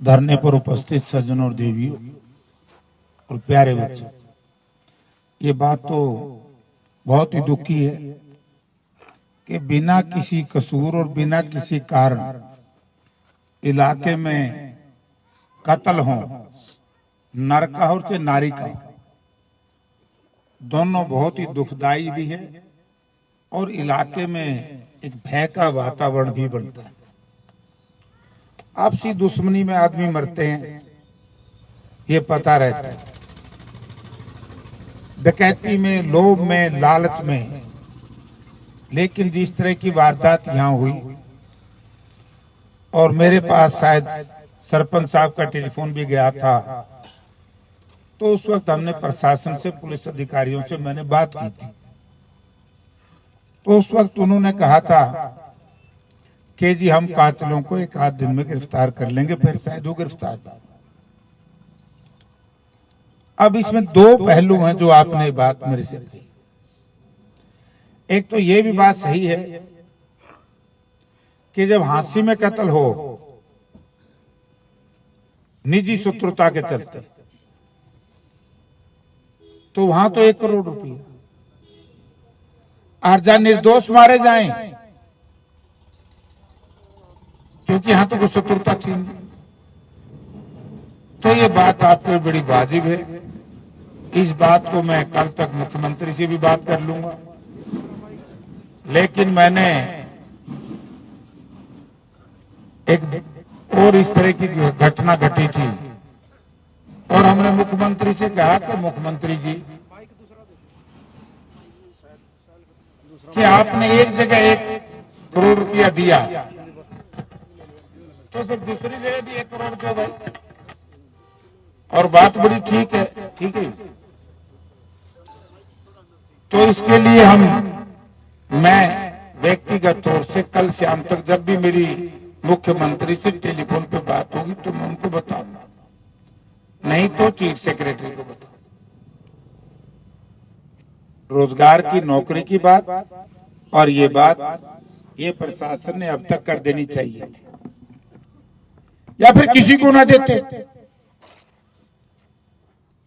धरने पर उपस्थित सज्जनों और देवियों और प्यारे बच्चों, ये बात तो बहुत ही दुख की है कि बिना किसी कसूर और बिना किसी कारण इलाके में कत्ल हो, नर का हो चाहे नारी का, दोनों बहुत ही दुखदाई भी है और इलाके में एक भय का वातावरण भी बनता है। आपसी दुश्मनी में आदमी मरते हैं, ये पता रहता है। डकैती में, लोभ में, लालच में, लेकिन जिस तरह की वारदात यहां हुई, और मेरे पास शायद सरपंच साहब का टेलीफोन भी गया था, तो उस वक्त हमने प्रशासन से, पुलिस अधिकारियों से मैंने बात की थी। तो उस वक्त उन्होंने कहा था कि जी हम कातिलों को एक आध दिन में गिरफ्तार कर लेंगे, फिर शायद वो गिरफ्तार। अब इसमें दो पहलू हैं जो आपने बात मेरे से कही। एक तो ये भी बात सही है कि जब हांसी में कत्ल हो निजी शत्रुता के चलते, तो वहां तो 1 करोड़ रुपये, और जहां निर्दोष मारे जाएं क्योंकि यहां तो कुछ शत्रुता थी, तो ये बात आपको बड़ी वाजिब है। इस बात को मैं कल तक मुख्यमंत्री से भी बात कर लूंगा, लेकिन मैंने एक और इस तरह की घटना घटी थी और हमने मुख्यमंत्री से कहा कि मुख्यमंत्री जी कि आपने एक जगह 1 करोड़ रुपया दिया, तो फिर दूसरी जगह भी 1 करोड़ दो भाई, और बात बड़ी ठीक है, ठीक है। तो इसके लिए मैं व्यक्तिगत तौर से कल शाम तक जब भी मेरी मुख्यमंत्री से टेलीफोन पे बात होगी तो मैं उनको बताऊंगा, नहीं तो चीफ सेक्रेटरी को बताऊंगा। रोजगार की, नौकरी की बात, और ये बात ये प्रशासन ने अब तक कर देनी चाहिए थी, या फिर किसी को ना देते,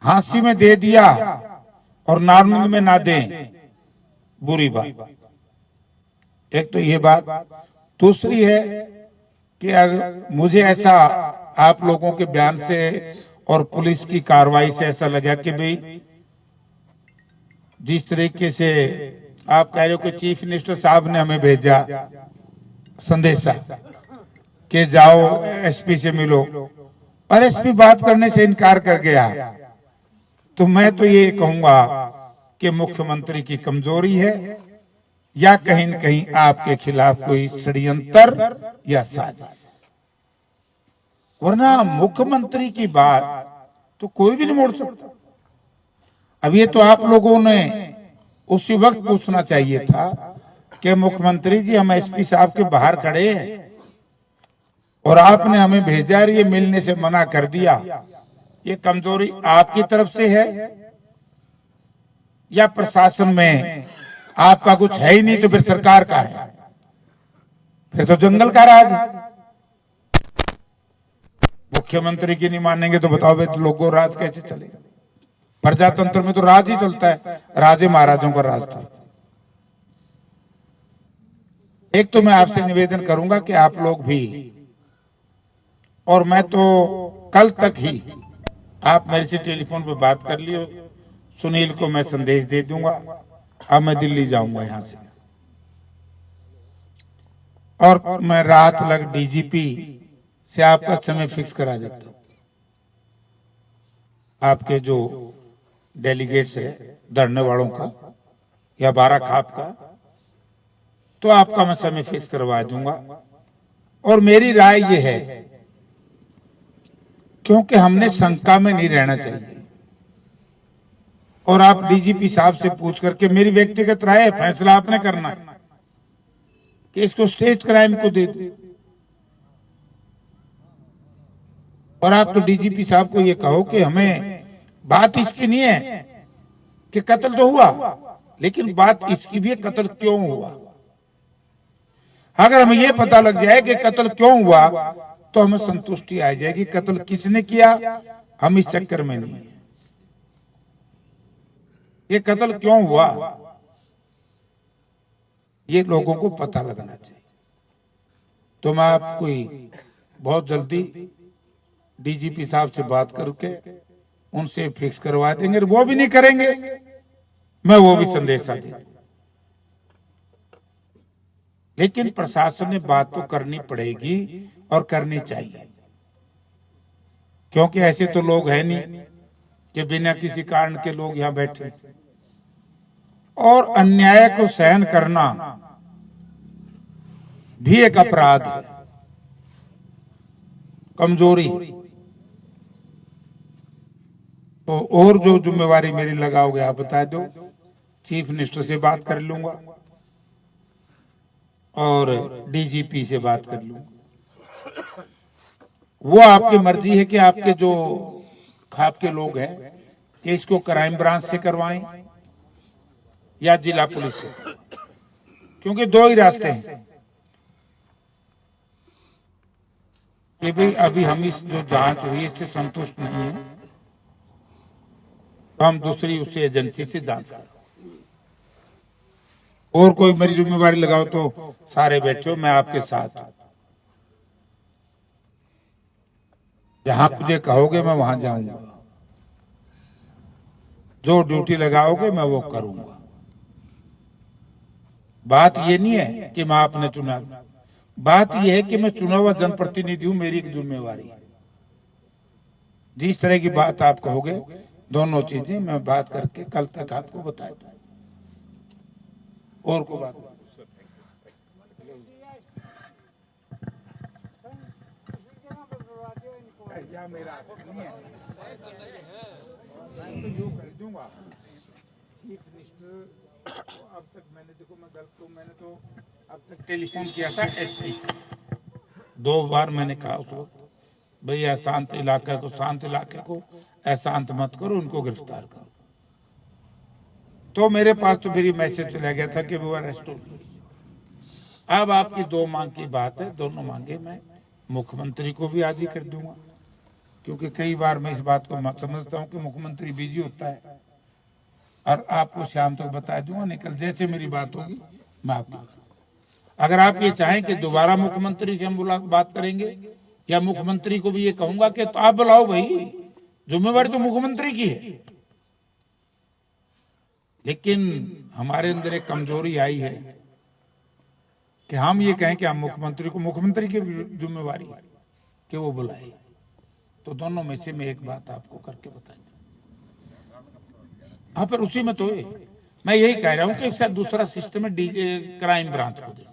हांसी में दे दिया और नारनंद में ना दें, बुरी बात। एक तो ये बात। दूसरी है कि अगर मुझे ऐसा आप लोगों के बयान से और पुलिस की कार्रवाई से ऐसा लगा कि भाई जिस तरीके से आप कह रहे हो कि चीफ मिनिस्टर साहब ने हमें भेजा संदेशा कि जाओ एसपी से मिलो, और एसपी बात करने से इनकार कर गया, तो मैं तो ये कहूंगा कि मुख्यमंत्री की कमजोरी है या कहीं न कहीं आपके खिलाफ कोई षड्यंत्र या साजिश, वरना मुख्यमंत्री की बात तो कोई भी नहीं मोड़ सकता। अब ये तो आप लोगों ने उसी वक्त पूछना चाहिए था कि मुख्यमंत्री जी हम एसपी साहब के बाहर खड़े हैं और आपने हमें भेजा, ये मिलने से मना कर दिया, ये कमजोरी आपकी तरफ से है या प्रशासन में आपका कुछ है ही नहीं, तो फिर सरकार का है, फिर तो जंगल का राज है। मुख्यमंत्री की नहीं मानेंगे तो बताओ तो लोगों राज कैसे चलेगा? प्रजातंत्र में तो राज ही चलता है, राजे महाराजों का राज था। एक तो मैं आपसे निवेदन करूंगा कि आप लोग भी, और मैं तो कल तक ही, आप मेरे से टेलीफोन पे बात कर लियो, सुनील को मैं संदेश दे दूंगा, अब मैं दिल्ली जाऊंगा यहां से, और मैं रात लग डीजीपी से आपका समय फिक्स करा देता हूं। आपके जो डेलीगेट्स है धरने वालों का या बाराखाप का, तो आपका मैं समय फिक्स करवा दूंगा। और मेरी राय यह है, क्योंकि हमने शंका में नहीं रहना चाहिए, और आप डीजीपी साहब से पूछ करके, मेरी व्यक्तिगत राय है, फैसला आपने करना है कि इसको स्टेट क्राइम को दे दो, और आप तो डीजीपी साहब को ये कहो कि हमें बात इसकी नहीं है कि कत्ल तो हुआ, लेकिन बात इसकी भी है कत्ल क्यों हुआ। अगर हमें यह पता लग जाए कि कत्ल क्यों हुआ तो हमें संतुष्टि आ जाएगी। कत्ल किसने किया, हम इस चक्कर में नहीं है। ये कत्ल क्यों हुआ ये लोगों को पता लगना चाहिए। तो मैं आपको बहुत जल्दी डीजीपी साहब से बात करके उनसे फिक्स करवा देंगे। वो भी नहीं करेंगे, मैं वो भी संदेशा दे। लेकिन प्रशासन ने बात तो करनी पड़ेगी और करनी चाहिए, क्योंकि ऐसे तो लोग हैं नहीं कि बिना किसी कारण के लोग यहां बैठे। और अन्याय को सहन करना भी एक अपराध है, कमजोरी। तो और जो जिम्मेवारी मेरी लगाओगे आप बता दो, चीफ मिनिस्टर से बात कर लूंगा और डीजीपी से बात कर लूंगा। वो आपकी मर्जी है कि आपके जो खाप के लोग हैं कि इसको क्राइम ब्रांच से करवाएं या जिला पुलिस से, क्योंकि दो ही रास्ते हैं कि भाई अभी हम इस जो जांच हुई इससे संतुष्ट नहीं है तो हम दूसरी उससे एजेंसी से जांच करें। और कोई मेरी जिम्मेवारी लगाओ तो सारे बैठे हो, मैं आपके साथ हूं। जहां मुझे कहोगे मैं वहां जाऊंगा, जो ड्यूटी लगाओगे मैं वो करूंगा। बात ये नहीं है कि मैं आपने चुना, बात यह है कि मैं चुना हुआ जनप्रतिनिधि हूं, मेरी एक जिम्मेवारी है। जिस तरह की बात आप कहोगे दोनों चीजें मैं बात करके कल तक आपको बता दूं। और को बात या मेरा नहीं है, मैं तो यूं कर दूंगा। चीफ मिनिस्टर अब तक मैंने देखो मैं गलत हूं, मैंने तो अब तक टेलीफोन किया था एसपी, 2 बार मैंने कहा उस वक्त भाई अशांत इलाके को शांत इलाके को अशांत मत करो, उनको गिरफ्तार करो। तो मेरे पास तो मेरी मैसेज चला गया था कि वो अरेस्ट हो। अब आपकी 2 मांग की बात है, दोनों मांगे मैं मुख्यमंत्री को भी आज ही कर दूंगा, क्योंकि कई बार मैं इस बात को समझता हूं कि मुख्यमंत्री बिजी होता है। और आपको शाम तक बता दूंगा, निकल जैसे मेरी बात होगी मैं आपको। अगर आप ये चाहें कि दोबारा मुख्यमंत्री से हम बात करेंगे या मुख्यमंत्री को भी ये कहूंगा कि तो आप बुलाओ भाई, जिम्मेवारी तो मुख्यमंत्री की है। लेकिन हमारे अंदर एक कमजोरी आई है कि हम ये कहें कि हम मुख्यमंत्री को, मुख्यमंत्री की जिम्मेवारी है कि वो बुलाए। तो दोनों में से मैं एक बात आपको करके बताएंगे। हाँ, पर उसी में तो है। मैं यही कह रहा हूं कि शायद दूसरा सिस्टम है क्राइम ब्रांच को दे।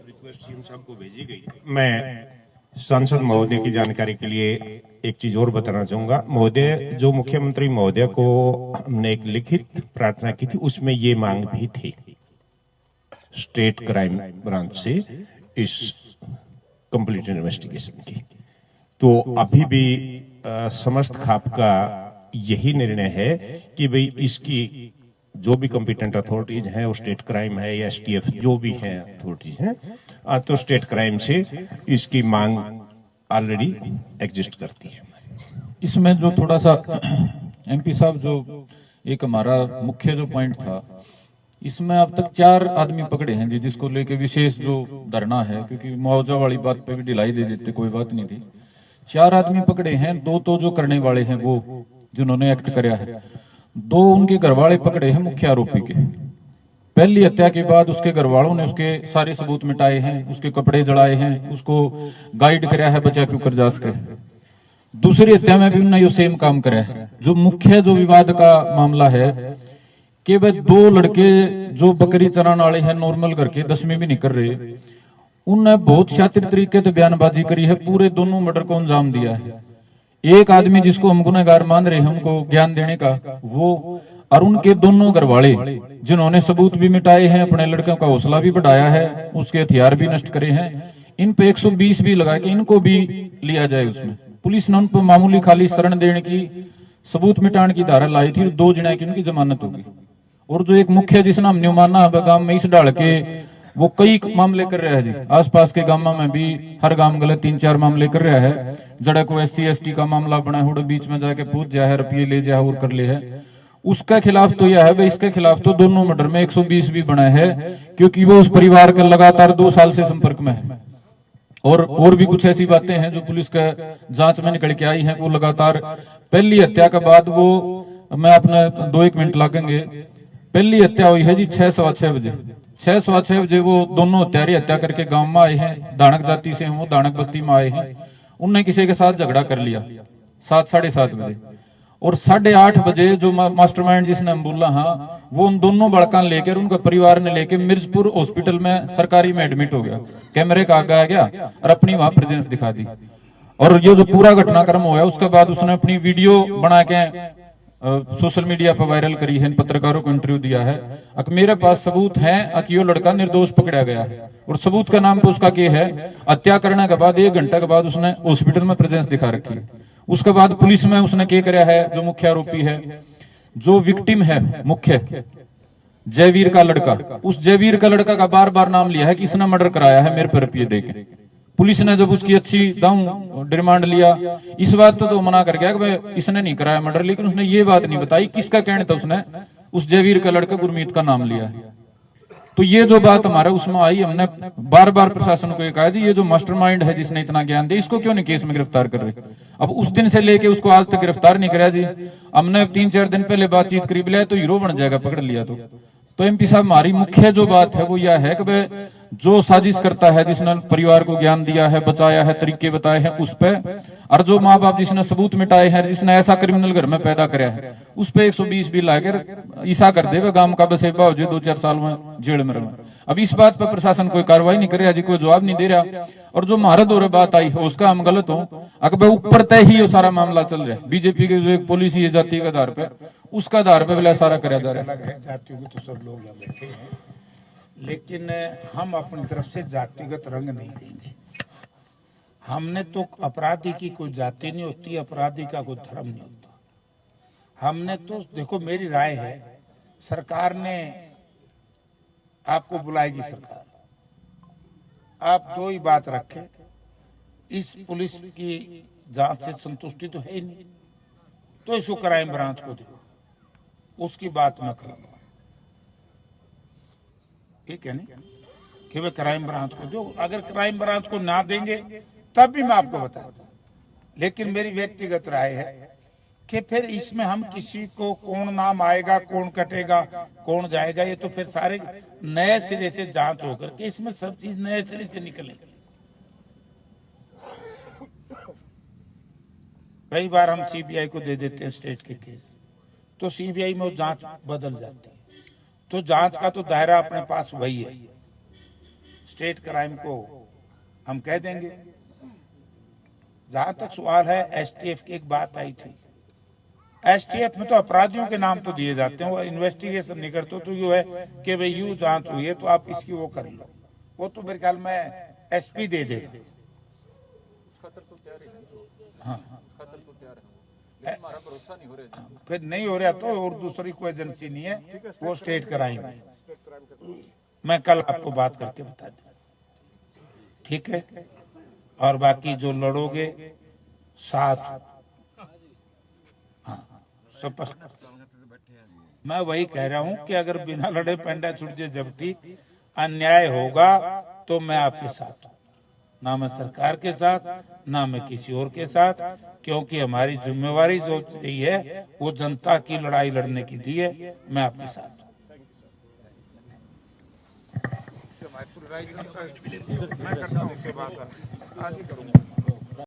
रिक्वेस्ट सीएम साहब को भेजी गई। मैं सांसद महोदय की जानकारी के लिए एक चीज और बताना चाहूंगा। महोदय, जो मुख्यमंत्री महोदय को हमने एक लिखित प्रार्थना की थी, उसमें ये मांग भी थी स्टेट क्राइम ब्रांच से इस कंप्लीट इन्वेस्टिगेशन की। तो अभी भी समस्त खाप का यही निर्णय है कि भाई इसकी जो भी कॉम्पिटेंट अथॉरिटीज हैं, वो स्टेट क्राइम है या एसटीएफ जो भी हैं अथॉरिटीज हैं, तो स्टेट क्राइम से इसकी मांग ऑलरेडी एग्जिस्ट करती है। इसमें जो थोड़ा सा एमपी साहब, जो एक हमारा मुख्य जो पॉइंट था, इसमें अब तक 4 आदमी पकड़े हैं जी, जिसको लेके विशेष जो धरना है, क्योंकि मुआवजा वाली बात पे भी ढिलाई दे देते, कोई बात नहीं थी। 4 आदमी पकड़े हैं, 2 तो जो करने वाले हैं वो जिन्होंने एक्ट कराया है, 2 उनके घरवाले पकड़े हैं मुख्य आरोपी के। पहली हत्या के बाद उसके घरवालों ने उसके सारे सबूत मिटाए हैं, उसके कपड़े जलाए हैं, उसको गाइड कराया है बचा के ऊपर जा सके। दूसरी हत्या में भी उन्होंने ये सेम काम करा है। जो मुख्य जो विवाद का मामला है कि वह 2 लड़के जो बकरी चराने वाले हैं, नॉर्मल करके 10वीं भी नहीं कर रहे, उनने बहुत शातिर तरीके से बयानबाजी करी है, पूरे दोनों मर्डर को अंजाम दिया है। एक आदमी जिसको हम गुनहगार मान रहे हैं, हमको ज्ञान देने का, वो और उनके दोनों घरवाले जिन्होंने सबूत भी मिटाए हैं, अपने लड़कों का हौसला भी बढ़ाया है, उसके हथियार भी नष्ट करे हैं, इन पे 120 भी लगा के इनको भी लिया जाए। उसमें पुलिस ने उन पर मामूली खाली शरण देने की, सबूत मिटाने की धारा लाई थी, 2 जने की उनकी जमानत होगी। और जो एक मुख्य जिसने हम न्यूमाना गांव में इस डाल के वो कई मामले कर रहा है जी, आसपास के गांव में भी हर गांव गलत 3-4 मामले कर रहा है। जड़ा को SC/ST का मामला बना हुआ, बीच में जाके पूछ जा है, रुपये ले जा और कर ले है, उसके खिलाफ तो यह है भाई, इसके खिलाफ तो दोनों मर्डर में 120 भी बना है, क्योंकि वो उस परिवार के लगातार 2 साल से संपर्क में है। और भी कुछ ऐसी बातें हैं जो पुलिस का जांच में निकल के आई हैं। वो लगातार पहली हत्या के बाद वो, मैं अपने 2-1 मिनट लगेंगे, पहली हत्या हुई है जी 6:15 बजे। 6:15 बजे वो दोनों हत्यारे हत्या करके गांव में आए हैं। दानक जाति से वो दानक बस्ती में आए हैं। उनने किसी के साथ झगड़ा कर लिया 7-7:30 बजे, और 8:30 बजे जो मास्टरमाइंड जिसने हम बोला, हाँ, वो उन दोनों बड़का लेकर उनका परिवार ने लेकर मिर्जपुर हॉस्पिटल में सरकारी में एडमिट हो गया। कैमरे का आगे आ गया और अपनी वहां प्रेजेंस दिखा दी। और ये जो पूरा घटनाक्रम हुआ उसके बाद उसने अपनी वीडियो बना के सोशल मीडिया पर वायरल करी है, पत्रकारों को इंटरव्यू दिया है। मेरे पास सबूत हैं कि वो लड़का निर्दोष पकड़ा गया है, और सबूत का नाम पे उसका क्या है, हत्या करने के बाद 1 घंटे के बाद उसने हॉस्पिटल में प्रेजेंस दिखा रखी है। उसके बाद पुलिस में उसने क्या कराया है, जो मुख्य आरोपी है, जो विक्टिम है मुख्य जयवीर का लड़का, उस जयवीर का लड़का का बार बार नाम लिया है कि इसने मर्डर कराया है मेरे पर रुपये देके। पुलिस ने जब उसकी अच्छी दाऊ डिमांड लिया, इस बात तो मना कर गया कि भाई इसने नहीं कराया मर्डर, लेकिन उसने ये बात नहीं बताई किसका कहने था उसने उस जयवीर का लड़का गुरमीत का नाम लिया है। तो ये जो बात हमारे उसमें आई, हमने बार बार प्रशासन को कहा जी ये जो मास्टरमाइंड है जिसने इतना ज्ञान दिया, इसको क्यों नहीं केस में गिरफ्तार कर रहे। अब उस दिन से लेके उसको आज तक गिरफ्तार नहीं कराया जी। हमने 3-4 दिन पहले बातचीत करीब लिया तो हीरो बन जाएगा पकड़ लिया तो MP साहब हमारी मुख्य जो बात है वो यह है कि जो साजिश करता है, जिसने परिवार को ज्ञान दिया है, बचाया है, तरीके बताए हैं उस पे, और जो माँ बाप जिसने सबूत मिटाए हैं, जिसने ऐसा क्रिमिनल घर में पैदा कराया है, उस पे 120 भी लाकर ईसा कर देगा गांव का बसेबा हो जाए 2-4 साल में जेल में रहे। अब इस बात पर प्रशासन कोई कार्रवाई नहीं कर रहा जी, कोई जवाब नहीं दे रहा। और जो महारत और बात आई है उसका हम गलत हो, अगर ऊपर तय ही सारा मामला चल रहा है। बीजेपी के जो एक पॉलिसी है जाति के आधार पर, उसका आधार पर बिला सारा कराया जा रहा है। जातियों को तो सब लोग यहाँ बैठे हैं, लेकिन हम अपनी तरफ से जातिगत रंग नहीं देंगे। हमने तो अपराधी की कोई जाति नहीं होती, अपराधी का कोई धर्म नहीं होता। हमने तो देखो, मेरी राय है, सरकार ने आपको बुलाएगी, सरकार आप 2 ही बात रखें, इस पुलिस की जांच से संतुष्टि तो है ही नहीं, तो इसको क्राइम ब्रांच को दो, उसकी बात मैं करूंगा, ठीक है नहीं कि वे क्राइम ब्रांच को दो। अगर क्राइम ब्रांच को ना देंगे तब भी मैं आपको बता दूं, लेकिन मेरी व्यक्तिगत राय है कि फिर इसमें हम किसी को कौन नाम आएगा, कौन कटेगा, कौन जाएगा, ये तो फिर सारे नए सिरे से जांच होकर के इसमें सब चीज नए सिरे से निकलेगी। कई बार हम CBI को दे देते हैं स्टेट के केस, तो CBI में वो जांच बदल जाती है, तो जांच का तो दायरा अपने पास वही है। स्टेट क्राइम को हम कह देंगे। जहां तक सवाल है STF की, एक बात आई थी, STF में तो अपराधियों के नाम तो दिए जाते हैं, वो इन्वेस्टिगेशन नहीं करते, तो यू है कि भाई यू जांच हुई है तो आप इसकी वो कर लो, वो तो मेरे ख्याल में SP दे देगा। हाँ, फिर नहीं हो रहा तो और दूसरी कोई एजेंसी नहीं है, वो स्टेट क्राइम है। मैं कल आपको बात करके बता दूं, ठीक है। और बाकी जो लड़ोगे साथ, हाँ, स्पष्ट मैं वही कह रहा हूं कि अगर बिना लड़े पेंडा छुट जाए जब्ती, अन्याय होगा तो मैं आपके साथ हूं, ना मैं सरकार के साथ, ना मैं किसी और के साथ, क्योंकि हमारी जिम्मेवारी जो दी है वो जनता की लड़ाई लड़ने की दी है। मैं आपके साथ हूं। मैं करता हूं उससे बात आगे करूंगा।